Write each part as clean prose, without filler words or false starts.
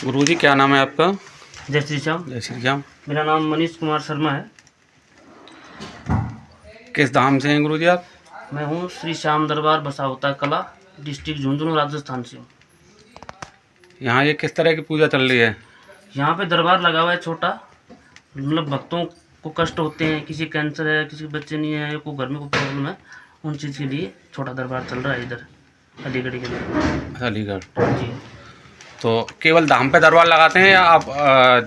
गुरुजी क्या नाम है आपका? जय श्री श्याम। जय श्री राम। मेरा नाम मनीष कुमार शर्मा है। किस धाम से हैं गुरुजी आप? मैं हूँ श्री श्याम दरबार बसावता कला, डिस्ट्रिक्ट झुंझुनू, राजस्थान से हूँ। यहाँ ये किस तरह की पूजा चल रही है? यहाँ पे दरबार लगा हुआ है छोटा, मतलब भक्तों को कष्ट होते हैं, किसी कैंसर है, किसी के बच्चे नहीं है, कोई घर में कोई प्रॉब्लम है, उन चीज़ के लिए छोटा दरबार चल रहा है इधर अलीगढ़ के लिए। अलीगढ़ जी। तो केवल धाम पे दरबार लगाते हैं या आप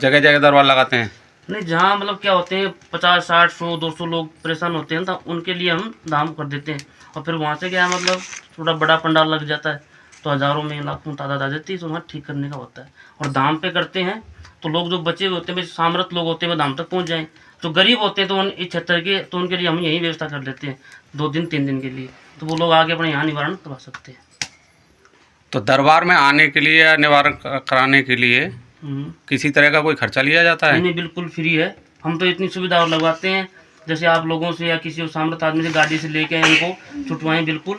जगह जगह दरबार लगाते हैं? नहीं, जहाँ मतलब क्या होते हैं 50, 60, 100, 200 लोग परेशान होते हैं तो उनके लिए हम धाम कर देते हैं। और फिर वहाँ से क्या है, मतलब थोड़ा बड़ा पंडाल लग जाता है तो हज़ारों में लाखों तादाद आ जाती है, तो वहाँ ठीक करने का होता है। और धाम पे करते हैं तो लोग जो बचे हुए होते हैं, सामर्थ लोग होते हैं, वो धाम तक पहुँच जाएँ। जो गरीब होते हैं तो उन इस क्षेत्र के, तो उनके लिए हम यही व्यवस्था कर देते हैं 2 दिन 3 दिन के लिए, तो वो लोग आगे अपने यहाँ निवारण करवा सकते हैं। तो दरबार में आने के लिए या निवारण कराने के लिए किसी तरह का कोई खर्चा लिया जाता है? नहीं, बिल्कुल फ्री है। हम तो इतनी सुविधा और लगवाते हैं, जैसे आप लोगों से या किसी सामर्थ आदमी से गाड़ी से लेके आए इनको छुटवाएं, बिल्कुल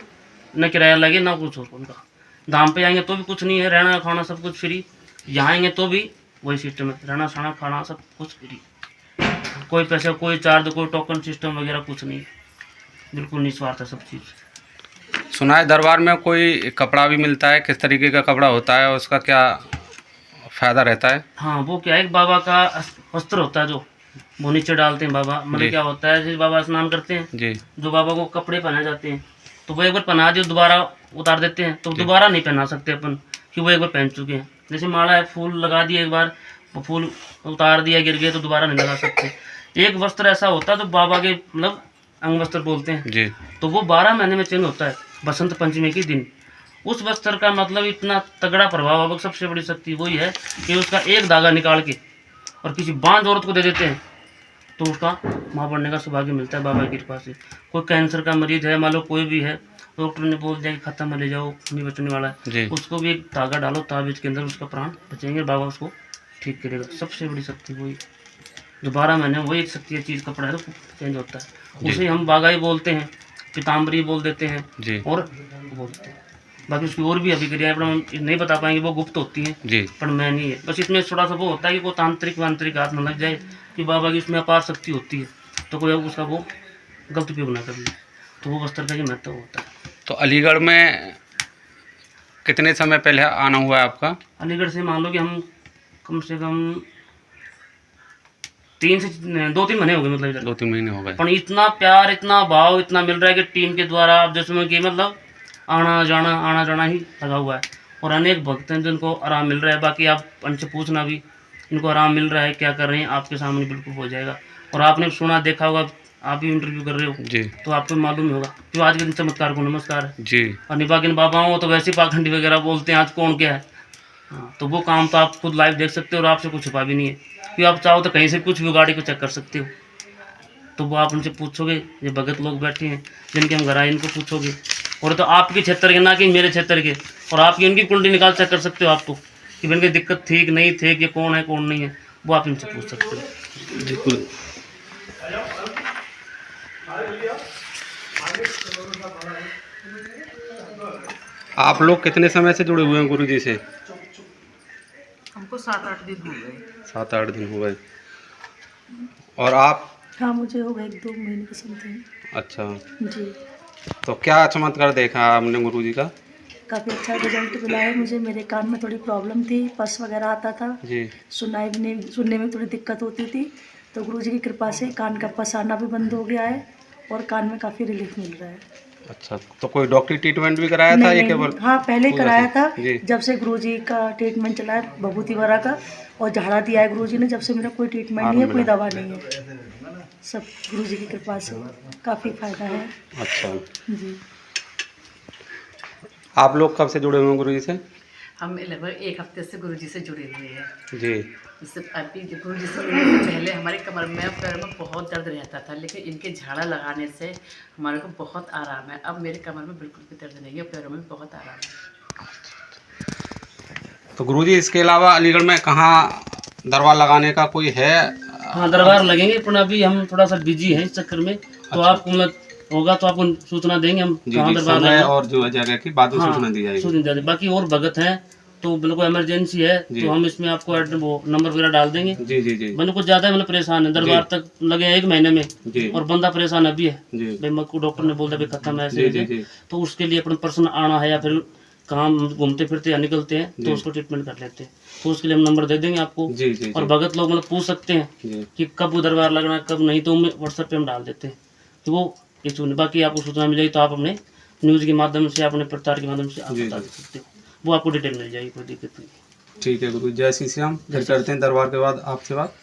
न किराया लगे ना कुछ हो उनका। धाम पे आएंगे तो भी कुछ नहीं है, रहना खाना सब कुछ फ्री। यहाँ आएंगे तो भी वही सिस्टम है, रहना खाना खाना सब कुछ फ्री, कोई पैसा, कोई चार्ज, कोई टोकन सिस्टम वगैरह कुछ नहीं, बिल्कुल निस्वार्थ है सब चीज़। सुना है दरबार में कोई कपड़ा भी मिलता है, किस तरीके का कपड़ा होता है, उसका क्या फ़ायदा रहता है? हाँ, वो क्या है, बाबा का वस्त्र होता है जो वो नीचे डालते हैं बाबा, मतलब क्या होता है, जैसे बाबा स्नान करते हैं जी, जो बाबा को कपड़े पहनाए जाते हैं, तो वो एक बार पहना दिए दोबारा उतार देते हैं, तो दोबारा नहीं पहना सकते अपन कि वो एक बार पहन चुके हैं। जैसे माला है, फूल लगा दिए एक बार, वो फूल उतार दिया, गिर गए, तो दोबारा नहीं लगा सकते। एक वस्त्र ऐसा होता है जो बाबा के मतलब अंग वस्त्र बोलते हैं जी, तो वो 12 महीने में चेंज होता है बसंत पंचमी के दिन। उस वस्त्र का मतलब इतना तगड़ा प्रभाव, अब सबसे बड़ी शक्ति वही है कि उसका एक धागा निकाल के और किसी बांझ औरत को दे देते हैं तो उसका माँ बनने का सौभाग्य मिलता है बाबा की कृपा से। कोई कैंसर का मरीज है, मान लो कोई भी है, डॉक्टर ने बोल दिया कि खत्म है, ले जाओ, नहीं बचने वाला है, उसको भी एक धागा डालो ताबीज के अंदर, उसका प्राण बचेंगे, बाबा उसको ठीक करेगा। सबसे बड़ी शक्ति वही जो 12 महीने वही एक शक्ति चीज़ कपड़ा है तो चेंज होता है, उसे हम बागाई बोलते हैं, पीताम्बरी बोल देते हैं जी, और बोलते हैं। बाकी उसकी और भी अभिक्रियाएं पर हम नहीं बता पाएंगे, वो गुप्त होती हैं जी, पर मैं नहीं है। बस इसमें थोड़ा सा वो होता है कि वो तांत्रिक वांत्रिक हाथ न लग जाए कि बाबा की उसमें अपार शक्ति होती है, तो कोई उसका वो गलत उपयोग ना कर ले, तो वो वस्त्र का ही महत्व होता है। तो अलीगढ़ में कितने समय पहले आना हुआ है आपका? अलीगढ़ से मान लो कि हम कम से कम 3 से 2-3 महीने हो गए, मतलब इधर 2-3 महीने हो गए। पर इतना प्यार, इतना भाव, इतना मिल रहा है कि टीम के द्वारा आप जिसमें कि मतलब आना जाना ही लगा हुआ है, और अनेक भक्त हैं जिनको आराम मिल रहा है। बाकी आप उनसे पूछना भी, इनको आराम मिल रहा है, क्या कर रहे हैं, आपके सामने बिल्कुल हो जाएगा। और आपने सुना देखा होगा, आप भी इंटरव्यू कर रहे हो जी, तो आपको मालूम ही होगा कि आज के दिन चमत्कार को नमस्कार है जी, और निभागिन बाबाओं तो वैसे पाखंडी वगैरह बोलते हैं आज कौन क्या है। हाँ, तो वो काम तो आप खुद लाइव देख सकते हो और आपसे कुछ छुपा भी नहीं है कि आप चाहो तो कहीं से कुछ भी गाड़ी को चेक कर सकते हो। तो वो आप उनसे पूछोगे, ये भगत लोग बैठे हैं जिनके हम घर आए, इनको पूछोगे, और तो आपके क्षेत्र के ना कि मेरे क्षेत्र के, और आपकी उनकी कुंडली निकाल चेक कर सकते हो आप तो कि इनकी दिक्कत ठीक नहीं थे, कि कौन है कौन नहीं है, वो आप इनसे पूछ सकते हो। बिल्कुल। आप लोग कितने समय से जुड़े हुए हैं गुरु जी से? हमको 7-8 दिन हो गए। 7-8 दिन हो गए। और आप? हाँ, मुझे हो गए 1-2 महीने के समथिंग। अच्छा, जी, तो क्या चमत्कार देखा आपने गुरु जी का? काफ़ी अच्छा रिजल्ट मिला है मुझे। मेरे कान में थोड़ी प्रॉब्लम थी, पस वगैरह आता था जी, सुनाई भी नहीं, सुनने में थोड़ी दिक्कत होती थी, तो गुरुजी की कृपा से कान का पस आना भी बंद हो गया है और कान में काफ़ी रिलीफ मिल रहा है। अच्छा, तो कोई डॉक्टरी ट्रीटमेंट भी कराया था नहीं, ये नहीं, केवल? हाँ, पहले कराया था, जी, जब से गुरुजी का ट्रीटमेंट चला है भभूति वगैरह का, और झाड़ा दिया है गुरुजी ने, जब से मेरा कोई ट्रीटमेंट नहीं है, कोई दवा नहीं है, सब गुरुजी की कृपा से काफ़ी फायदा है। अच्छा, जी, आप लोग कब से जुड़े हुए हैं गुरु जी से? हम लगभग 1 हफ्ते से गुरुजी से जुड़े हुए हैं। जी। इससे अभी गुरुजी से मिलने से पहले हमारे कमर में पैर में बहुत दर्द रहता था, लेकिन इनके झाड़ा लगाने से हमारे को बहुत आराम है। अब मेरे कमर में बिल्कुल भी दर्द नहीं है, पैरों में बहुत आराम है। तो गुरुजी इसके अलावा अलीगढ़ में कहाँ दरबार लगाने का कोई है? हाँ, दरबार लगेंगे, पर अभी हम थोड़ा सा बिजी हैं इस चक्कर में। तो आपको मतलब होगा तो आपको सूचना देंगे हम कहाँ दरबार समय लगेगा और जो जगह की बाद में हाँ, सूचना दी जाएगी। सूचना दी जाएगी। बाकी और भगत हैं तो बिल्कुल इमरजेंसी है तो हम इसमें आपको वो नंबर वगैरह डाल देंगे। जी जी जी बंदे कुछ ज्यादा मतलब परेशान है, दरबार तक लगे 1 महीने में जी और बंदा परेशान अभी है जी भाई, मेरे को डॉक्टर ने बोल दिया भाई खत्म है जी जी ऐसे। जी तो उसके लिए अपन पर्सन आना है या फिर कहाँ घूमते फिरते या निकलते हैं तो उसको ट्रीटमेंट कर लेते हैं। तो उसके लिए हम नंबर दे देंगे आपको। जी जी और भगत लोग मतलब पूछ सकते हैं जी कि कब वो दरबार लगना है कब नहीं, तो व्हाट्सएप पे हम डाल देते हैं कि वो इशू नहीं। बाकी आपको सूचना मिल जाएगी तो आप अपने न्यूज़ के माध्यम से अपने प्रचार के माध्यम से आप बता सकते हो, वो आपको डिटेल मिल जाएगी, कोई दिक्कत नहीं। ठीक है गुरु, जय श्री श्याम। फिर करते हैं दरबार के बाद आपसे बात।